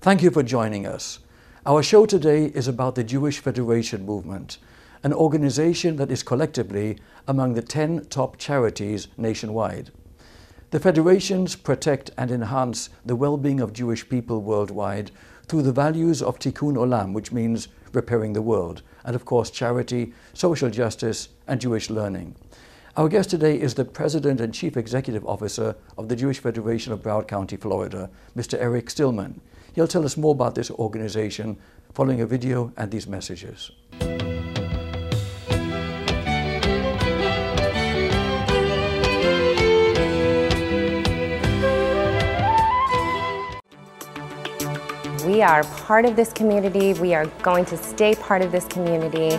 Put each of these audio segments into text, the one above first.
Thank you for joining us. Our show today is about the Jewish Federation movement, an organization that is collectively among the 10 top charities nationwide. The federations protect and enhance the well-being of Jewish people worldwide through the values of Tikkun Olam, which means repairing the world, and of course charity, social justice, and Jewish learning. Our guest today is the President and Chief Executive Officer of the Jewish Federation of Broward County, Florida, Mr. Eric Stillman. He'll tell us more about this organization following a video and these messages. We are part of this community. We are going to stay part of this community.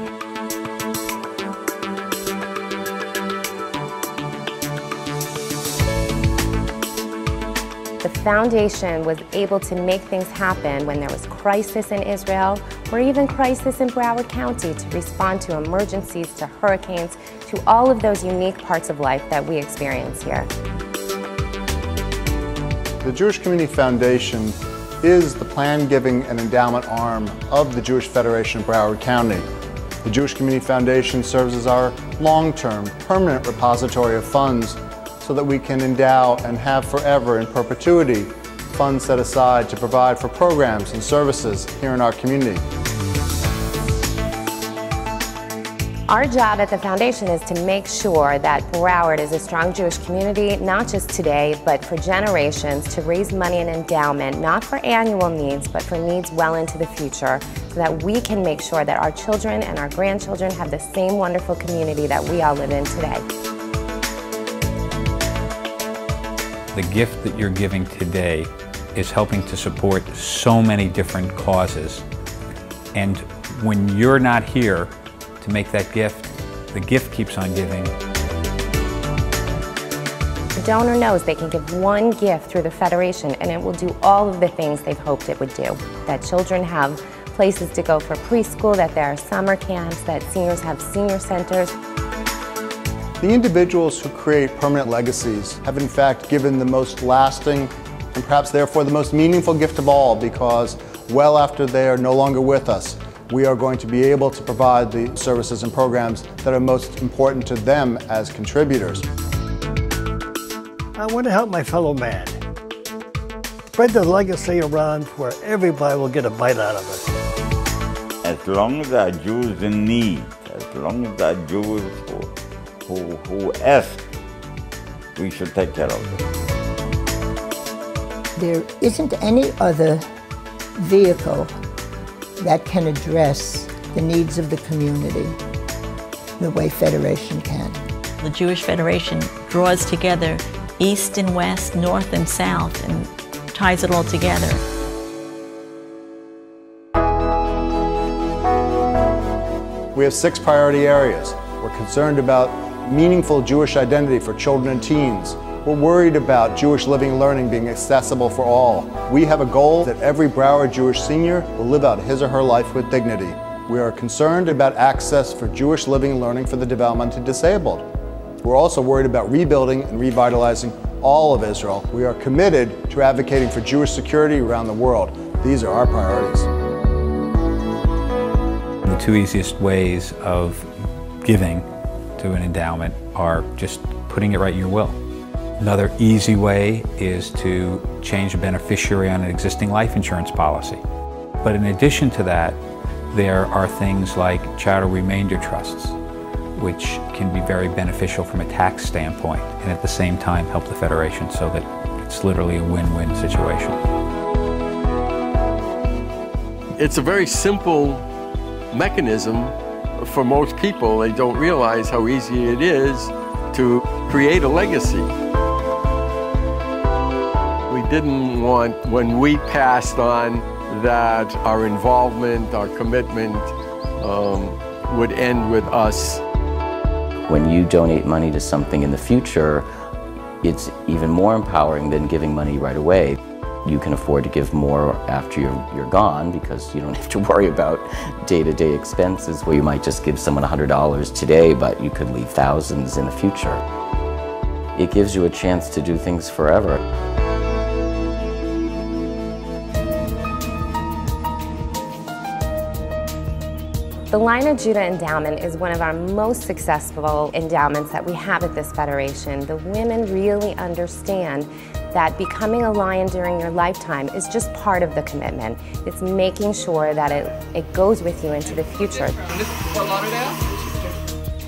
The foundation was able to make things happen when there was crisis in Israel or even crisis in Broward County to respond to emergencies, to hurricanes, to all of those unique parts of life that we experience here. The Jewish Community Foundation is the plan giving and endowment arm of the Jewish Federation of Broward County. The Jewish Community Foundation serves as our long-term, permanent repository of funds so that we can endow and have forever in perpetuity funds set aside to provide for programs and services here in our community. Our job at the foundation is to make sure that Broward is a strong Jewish community, not just today, but for generations, to raise money in endowment, not for annual needs, but for needs well into the future, so that we can make sure that our children and our grandchildren have the same wonderful community that we all live in today. The gift that you're giving today is helping to support so many different causes. And when you're not here to make that gift, the gift keeps on giving. The donor knows they can give one gift through the Federation and it will do all of the things they've hoped it would do. That children have places to go for preschool, that there are summer camps, that seniors have senior centers. The individuals who create permanent legacies have in fact given the most lasting and perhaps therefore the most meaningful gift of all, because well after they are no longer with us, we are going to be able to provide the services and programs that are most important to them as contributors. I want to help my fellow man. Spread the legacy around where everybody will get a bite out of it. As long as there are Jews in need, as long as there are Jews who ask, we should take care of them. There isn't any other vehicle that can address the needs of the community the way Federation can. The Jewish Federation draws together East and West, North and South, and ties it all together. We have 6 priority areas. We're concerned about meaningful Jewish identity for children and teens. We're worried about Jewish living and learning being accessible for all. We have a goal that every Broward Jewish senior will live out his or her life with dignity. We are concerned about access for Jewish living and learning for the developmentally disabled. We're also worried about rebuilding and revitalizing all of Israel. We are committed to advocating for Jewish security around the world. These are our priorities. The 2 easiest ways of giving to an endowment are just putting it right in your will. Another easy way is to change a beneficiary on an existing life insurance policy. But in addition to that, there are things like charitable remainder trusts, which can be very beneficial from a tax standpoint and at the same time help the Federation, so that it's literally a win-win situation. It's a very simple mechanism for most people. They don't realize how easy it is to create a legacy. We didn't want, when we passed on, that our involvement, our commitment would end with us. When you donate money to something in the future, it's even more empowering than giving money right away. You can afford to give more after you're gone, because you don't have to worry about day-to-day expenses where you might just give someone $100 today, but you could leave thousands in the future. It gives you a chance to do things forever. The Lion of Judah Endowment is one of our most successful endowments that we have at this federation. The women really understand that becoming a lion during your lifetime is just part of the commitment. It's making sure that it goes with you into the future.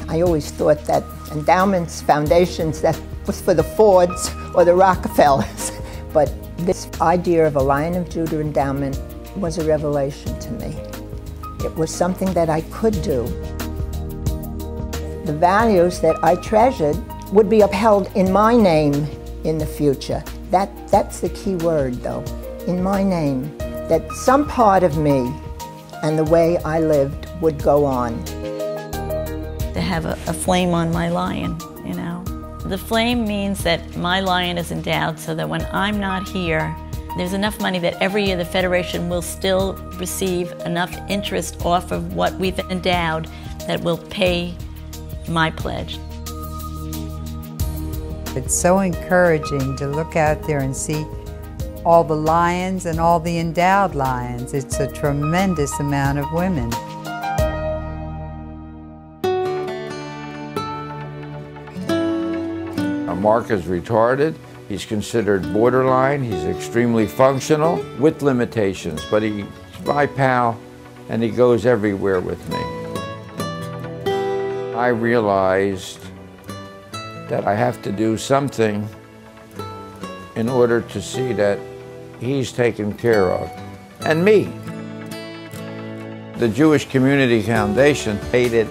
I always thought that endowments, foundations, that was for the Fords or the Rockefellers. But this idea of a Lion of Judah endowment was a revelation to me. It was something that I could do. The values that I treasured would be upheld in my name in the future. That's the key word, though, in my name. That some part of me and the way I lived would go on. To have a flame on my lion, you know. The flame means that my lion is endowed so that when I'm not here, there's enough money that every year the Federation will still receive enough interest off of what we've endowed that will pay my pledge. It's so encouraging to look out there and see all the lions and all the endowed lions. It's a tremendous amount of women. Mark is retarded. He's considered borderline. He's extremely functional with limitations, but he's my pal and he goes everywhere with me. I realized that I have to do something in order to see that he's taken care of, and me. The Jewish Community Foundation made it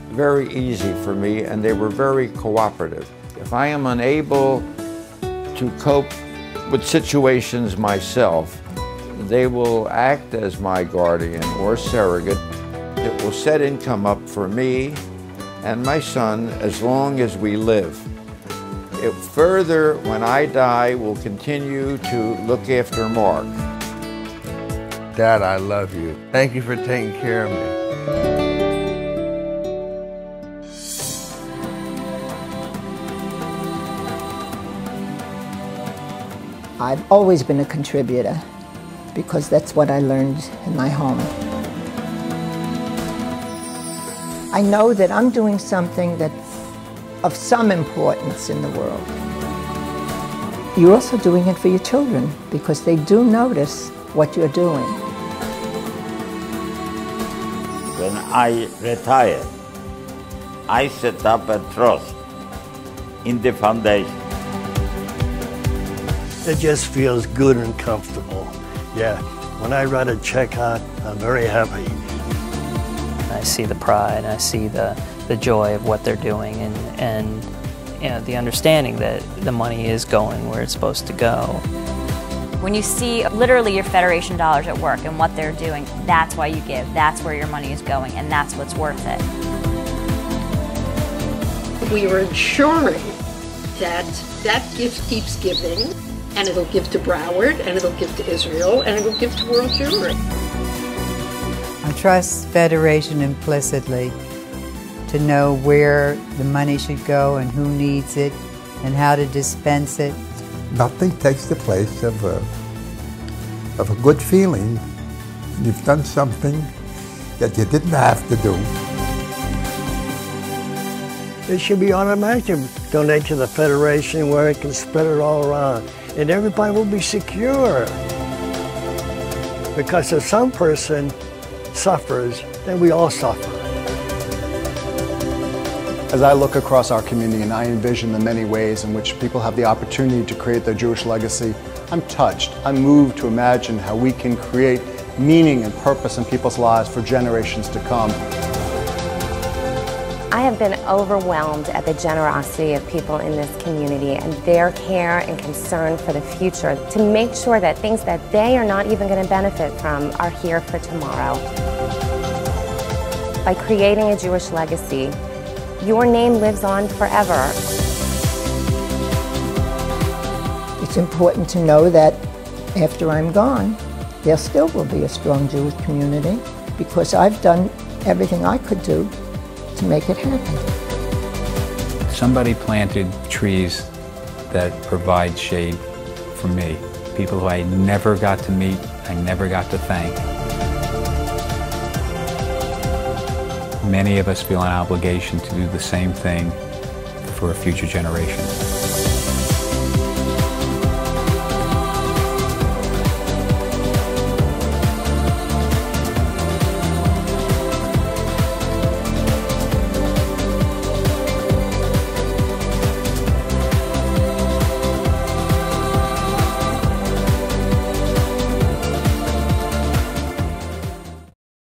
very easy for me, and they were very cooperative. If I am unable to cope with situations myself, they will act as my guardian or surrogate. It will set income up for me and my son as long as we live. It further, when I die, will continue to look after Mark. Dad, I love you. Thank you for taking care of me. I've always been a contributor because that's what I learned in my home. I know that I'm doing something that's of some importance in the world. You're also doing it for your children because they do notice what you're doing. When I retire, I set up a trust in the foundation. It just feels good and comfortable. Yeah, when I write a check out, I'm very happy. I see the pride, I see the joy of what they're doing, and you know, the understanding that the money is going where it's supposed to go. When you see literally your Federation dollars at work and what they're doing, that's why you give, that's where your money is going, and that's what's worth it. We are ensuring that that gift keeps giving, and it'll give to Broward, and it'll give to Israel, and it'll give to world Jewry. I trust Federation implicitly to know where the money should go and who needs it and how to dispense it. Nothing takes the place of a good feeling. You've done something that you didn't have to do. It should be automatic to donate to the Federation where it can spread it all around. And everybody will be secure. Because if some person suffers, then we all suffer. As I look across our community and I envision the many ways in which people have the opportunity to create their Jewish legacy, I'm touched. I'm moved to imagine how we can create meaning and purpose in people's lives for generations to come. I have been overwhelmed at the generosity of people in this community and their care and concern for the future to make sure that things that they are not even going to benefit from are here for tomorrow. By creating a Jewish legacy, your name lives on forever. It's important to know that after I'm gone, there still will be a strong Jewish community because I've done everything I could do to make it happen. Somebody planted trees that provide shade for me. People who I never got to meet, I never got to thank. many of us feel an obligation to do the same thing for a future generation.